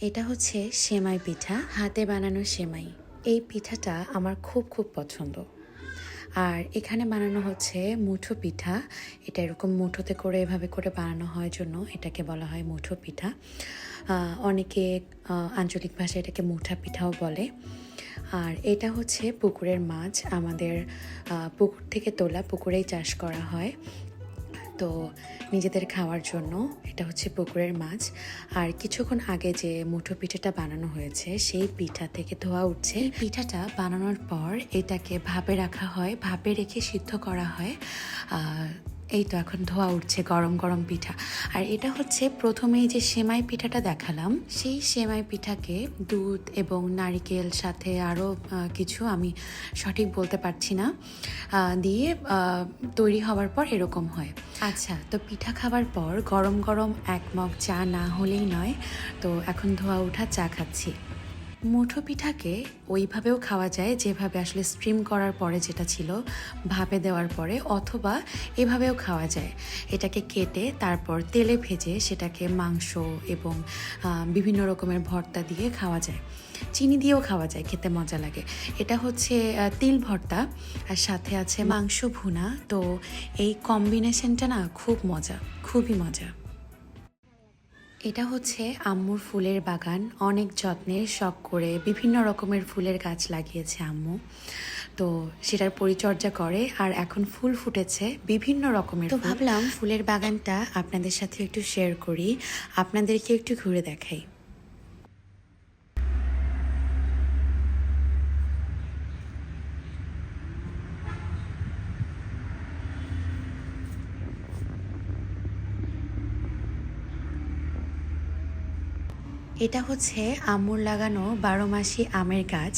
এটা হচ্ছে সেমাই পিঠা, হাতে বানানো সেমাই। এই পিঠাটা আমার খুব খুব পছন্দ। আর এখানে বানানো হচ্ছে মুঠো পিঠা। এটা এরকম মুঠোতে করে এভাবে করে বানানো হয় জন্য এটাকে বলা হয় মুঠো পিঠা। অনেকে আঞ্চলিক ভাষায় এটাকে মুঠা পিঠাও বলে। আর এটা হচ্ছে পুকুরের মাছ, আমাদের পুকুর থেকে তোলা, পুকুরেই চাষ করা হয়। তো নিজেদের খাওয়ার জন্য এটা হচ্ছে পুকুরের মাছ। আর কিছুক্ষণ আগে যে মুঠো পিঠাটা বানানো হয়েছে সেই পিঠা থেকে ধোয়া উঠছে। পিঠাটা বানানোর পর এটাকে ভাপে রাখা হয়, ভাপে রেখে সিদ্ধ করা হয়। এই তো এখন ধোয়া উঠছে গরম গরম পিঠা। আর এটা হচ্ছে প্রথমেই যে সেমাই পিঠাটা দেখালাম, সেই সেমাই পিঠাকে দুধ এবং নারিকেল সাথে আরও কিছু আমি সঠিক বলতে পারছি না দিয়ে তৈরি হওয়ার পর এরকম হয়। আচ্ছা, তো পিঠা খাবার পর গরম গরম এক মগ চা না হলেই নয়। তো এখন ধোয়া ওঠা চা খাচ্ছি। মুঠো পিঠাকে ওইভাবেও খাওয়া যায় যেভাবে আসলে স্ট্রিম করার পরে যেটা ছিল, ভাপে দেওয়ার পরে, অথবা এভাবেও খাওয়া যায়। এটাকে কেটে তারপর তেলে ভেজে সেটাকে মাংস এবং বিভিন্ন রকমের ভর্তা দিয়ে খাওয়া যায়। চিনি দিয়েও খাওয়া যায়, খেতে মজা লাগে। এটা হচ্ছে তিল ভর্তা আর সাথে আছে মাংস ভুনা। তো এই কম্বিনেশনটা না খুব মজা, খুবই মজা। এটা হচ্ছে আম্মুর ফুলের বাগান, অনেক যত্নের শখ করে বিভিন্ন রকমের ফুলের গাছ লাগিয়েছে আম্মু। তো সেটার পরিচর্যা করে আর এখন ফুল ফুটেছে বিভিন্ন রকমের। তো ভাবলাম ফুলের বাগানটা আপনাদের সাথে একটু শেয়ার করি, আপনাদেরকে একটু ঘুরে দেখাই। এটা হচ্ছে আম্মুর লাগানো 12 মাসি আমের গাছ,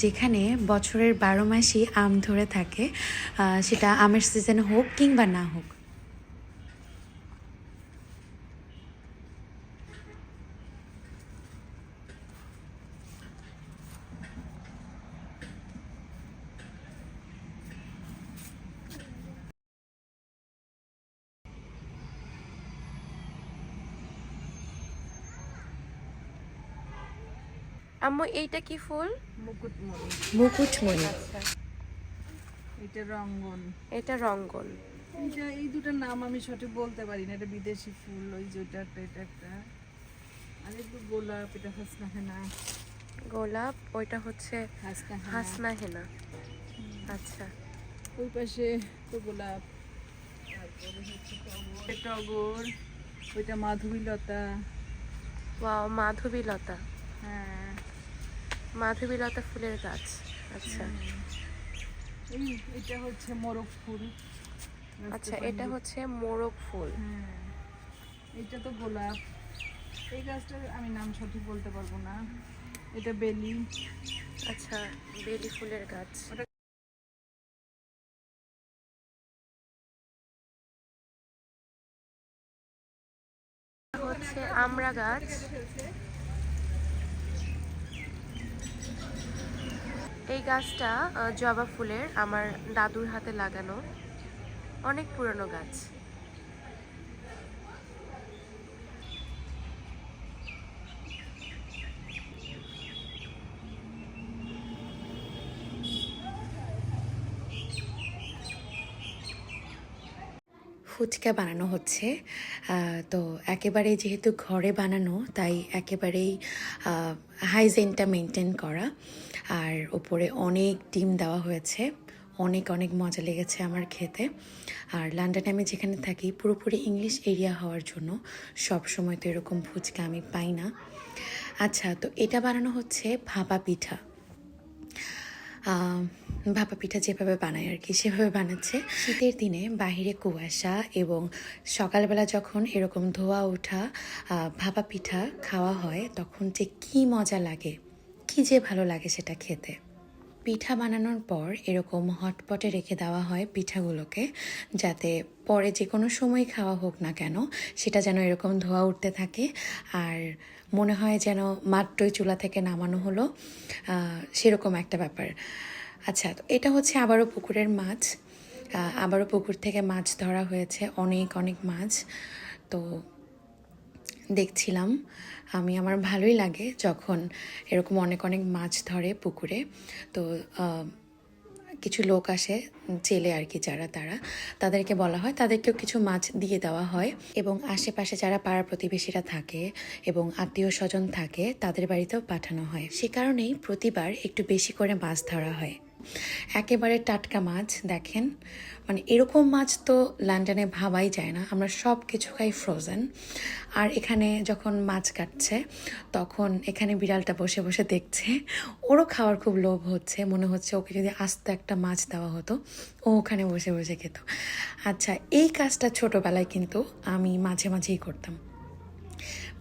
যেখানে বছরের 12 মাসই আম ধরে থাকে, সেটা আমের সিজন হোক কিংবা না হোক। আম্মু এইটা কি ফুল? মুকুটমণি। মুকুটমণি। আচ্ছা, এটা রঙ্গন। এটা রঙ্গন। এই দুটার নাম আমি সঠিক বলতে পারি না, এটা বিদেশি ফুল। ওই যে ওটা একটা, এটা একটা, আর একটু গোলাপ, এটা হাসনা হেনা। গোলাপ, ওইটা হচ্ছে হাসনা হেনা। হাসনা হেনা। আচ্ছা, ওই পাশে তো গোলাপ, তারপরে হচ্ছে টগর, টগর, ওইটা মাধবীলতা। ওয়াও, মাধবীলতা। হ্যাঁ, মাধবীলতা ফুলের গাছ। আচ্ছা, এটা হচ্ছে মোরগ ফুল। আচ্ছা, এটা হচ্ছে মোরগ ফুল। হ্যাঁ, এটা তো গোলাপ। এই গাছটার আমি নাম সঠিক বলতে পারবো না। এটা বেলি। আচ্ছা, বেলি ফুলের গাছ। হচ্ছে আমড়া গাছ। এই গাছটা জবা ফুলের, আমার দাদুর হাতে লাগানো, অনেক পুরনো গাছ। ফুচকা বানানো হচ্ছে। তো একেবারেই যেহেতু ঘরে বানানো, তাই একেবারেই হাইজিনটা মেনটেন করা। আর ওপরে অনেক ডিম দেওয়া হয়েছে, অনেক অনেক মজা লেগেছে আমার খেতে। আর লন্ডনে আমি যেখানে থাকি পুরোপুরি ইংলিশ এরিয়া হওয়ার জন্য সব সময় তো এরকম ফুচকা আমি পাই না। আচ্ছা, তো এটা বানানো হচ্ছে ভাপা পিঠা। ভাপা পিঠা যেভাবে বানায় আর কি সেভাবে বানাচ্ছে। শীতের দিনে বাহিরে কুয়াশা এবং সকালবেলা যখন এরকম ধোয়া ওঠা ভাপা পিঠা খাওয়া হয় তখন যে কী মজা লাগে, কী যে ভালো লাগে সেটা খেতে। পিঠা বানানোর পর এরকম হটপটে রেখে দেওয়া হয় পিঠাগুলোকে, যাতে পরে যে কোনো সময় খাওয়া হোক না কেন সেটা যেন এরকম ধোয়া উঠতে থাকে আর মনে হয় যেন মাত্রই চুলা থেকে নামানো হলো, সেরকম একটা ব্যাপার। আচ্ছা, তো এটা হচ্ছে আবারও পুকুরের মাছ। আবারও পুকুর থেকে মাছ ধরা হয়েছে, অনেক অনেক মাছ। তো দেখছিলাম আমার ভালোই লাগে যখন এরকম অনেক অনেক মাছ ধরে পুকুরে। তো কিছু লোক আসে, জেলে আর কি, যারা তাদেরকে বলা হয়, তাদেরকেও কিছু মাছ দিয়ে দেওয়া হয় এবং আশেপাশে যারা পাড়া প্রতিবেশীরা থাকে এবং আত্মীয় স্বজন থাকে তাদের বাড়িতেও পাঠানো হয়। সে কারণেই প্রতিবার একটু বেশি করে মাছ ধরা হয়। একেবারে টাটকা মাছ, দেখেন, মানে এরকম মাছ তো লন্ডনে ভাবাই যায় না। আমরা সব কিছু খাই ফ্রোজেন। আর এখানে যখন মাছ কাটছে তখন এখানে বিড়ালটা বসে বসে দেখছে, ওরও খাওয়ার খুব লোভ হচ্ছে, মনে হচ্ছে ওকে যদি আস্ত একটা মাছ দেওয়া হতো ও ওখানে বসে বসে খেত। আচ্ছা, এই কাজটা ছোটোবেলায় কিন্তু আমি মাঝে মাঝেই করতাম,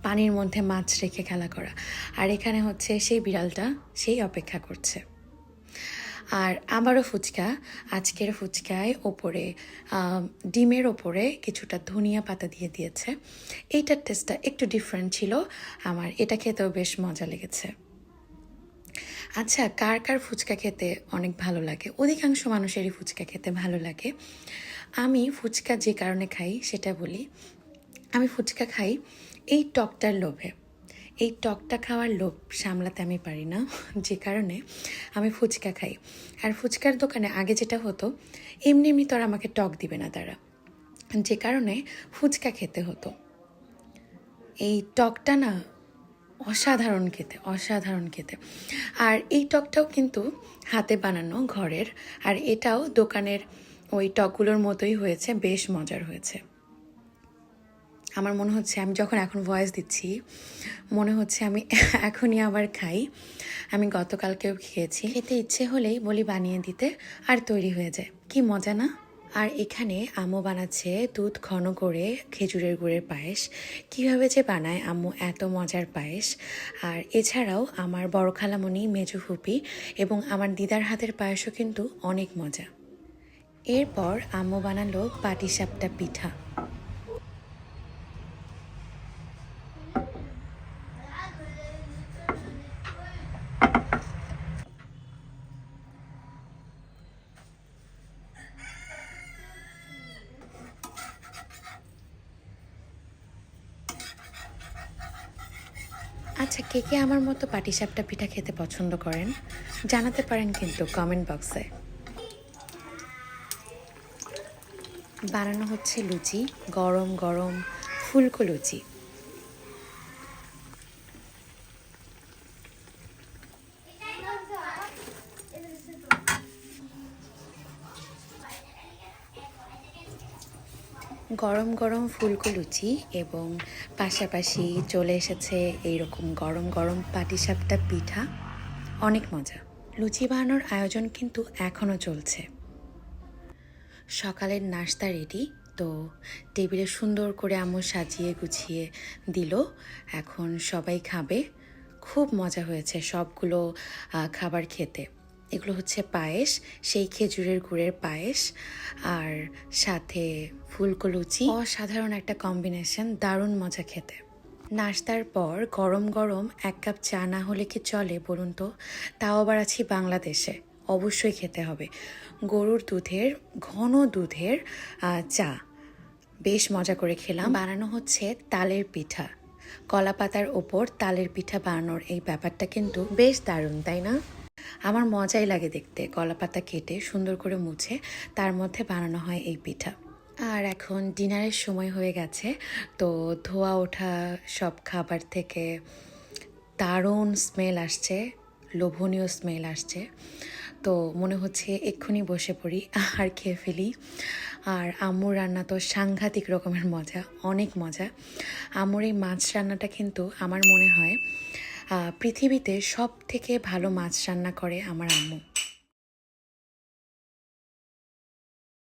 পানির মধ্যে মাছ রেখে খেলা করা। আর এখানে হচ্ছে সেই বিড়ালটা সেই অপেক্ষা করছে। আর আবারও ফুচকা, আজকের ফুচকায় ওপরে ডিমের ওপরে কিছুটা ধনিয়া পাতা দিয়ে দিয়েছে। এইটার টেস্টটা একটু ডিফারেন্ট ছিল, আমার এটা খেতেও বেশ মজা লেগেছে। আচ্ছা, কার কার ফুচকা খেতে অনেক ভালো লাগে? অধিকাংশ মানুষেরই ফুচকা খেতে ভালো লাগে। আমি ফুচকা যে কারণে খাই সেটা বলি। আমি ফুচকা খাই এই টকটার লোভে। এই টকটা খাওয়ার লোভ সামলাতে আমি পারি না, যে কারণে আমি ফুচকা খাই। আর ফুচকার দোকানে আগে যেটা হতো, এমনি এমনি তো আর আমাকে টক দিবে না তারা, যে কারণে ফুচকা খেতে হতো। এই টকটা না অসাধারণ খেতে, অসাধারণ খেতে। আর এই টকটাও কিন্তু হাতে বানানো, ঘরের। আর এটাও দোকানের ওই টকগুলোর মতোই হয়েছে, বেশ মজার হয়েছে। আমার মনে হচ্ছে আমি যখন এখন ভয়েস দিচ্ছি মনে হচ্ছে আমি এখনই আবার খাই। আমি গতকালকেও খেয়েছি, খেতে ইচ্ছে হলেই বলি বানিয়ে দিতে, আর তৈরি হয়ে যায়। কি মজা না? আর এখানে আম্মু বানাচ্ছে দুধ ঘন করে খেজুরের গুড়ের পায়েস। কীভাবে যে বানায় আম্মু এত মজার পায়েস! আর এছাড়াও আমার বড় খালামণি, মেজো ফুপি এবং আমার দিদার হাতের পায়েসও কিন্তু অনেক মজা। এরপর আম্মু বানালো পাটিসাপটা পিঠা। আচ্ছা, কে কে আমার মতো পাটিসাপটা পিঠা খেতে পছন্দ করেন জানাতে পারেন কিন্তু কমেন্ট বক্সে। বানানো হচ্ছে লুচি, গরম গরম ফুলকো লুচি। গরম গরম ফুলকো লুচি এবং পাশাপাশি চলে এসেছে এইরকম গরম গরম পাটিসাপটা পিঠা। অনেক মজা। লুচি বানানোর আয়োজন কিন্তু এখনও চলছে। সকালের নাস্তা রেডি, তো টেবিলে সুন্দর করে আম্মু সাজিয়ে গুছিয়ে দিল। এখন সবাই খাবে। খুব মজা হয়েছে সবগুলো খাবার খেতে। এগুলো হচ্ছে পায়েস, সেই খেজুরের গুড়ের পায়েস, আর সাথে ফুলকো লুচি। অসাধারণ একটা কম্বিনেশন, দারুণ মজা খেতে। নাস্তার পর গরম গরম এক কাপ চা না হলে কি চলে বলুন তো? তাও আবার আছি বাংলাদেশে, অবশ্যই খেতে হবে। গরুর দুধের, ঘন দুধের চা বেশ মজা করে খেলাম। বানানো হচ্ছে তালের পিঠা। কলা পাতার ওপর তালের পিঠা বানানোর এই ব্যাপারটা কিন্তু বেশ দারুণ, তাই না? আমার মজাই লাগে দেখতে। কলা পাতা কেটে সুন্দর করে মুছে তার মধ্যে বানানো হয় এই পিঠা। আর এখন ডিনারের সময় হয়ে গেছে, তো ধোয়া ওঠা সব খাবার থেকে দারুণ স্মেল আসছে, লোভনীয় স্মেল আসছে। তো মনে হচ্ছে এক্ষুনি বসে পড়ি আর খেয়ে ফেলি। আর আম্মুর রান্না তো সাংঘাতিক রকমের মজা, অনেক মজা। আম্মুর এই মাছ রান্নাটা কিন্তু আমার মনে হয় পৃথিবীতে সব থেকে ভালো মাছ রান্না করে আমার আম্মু।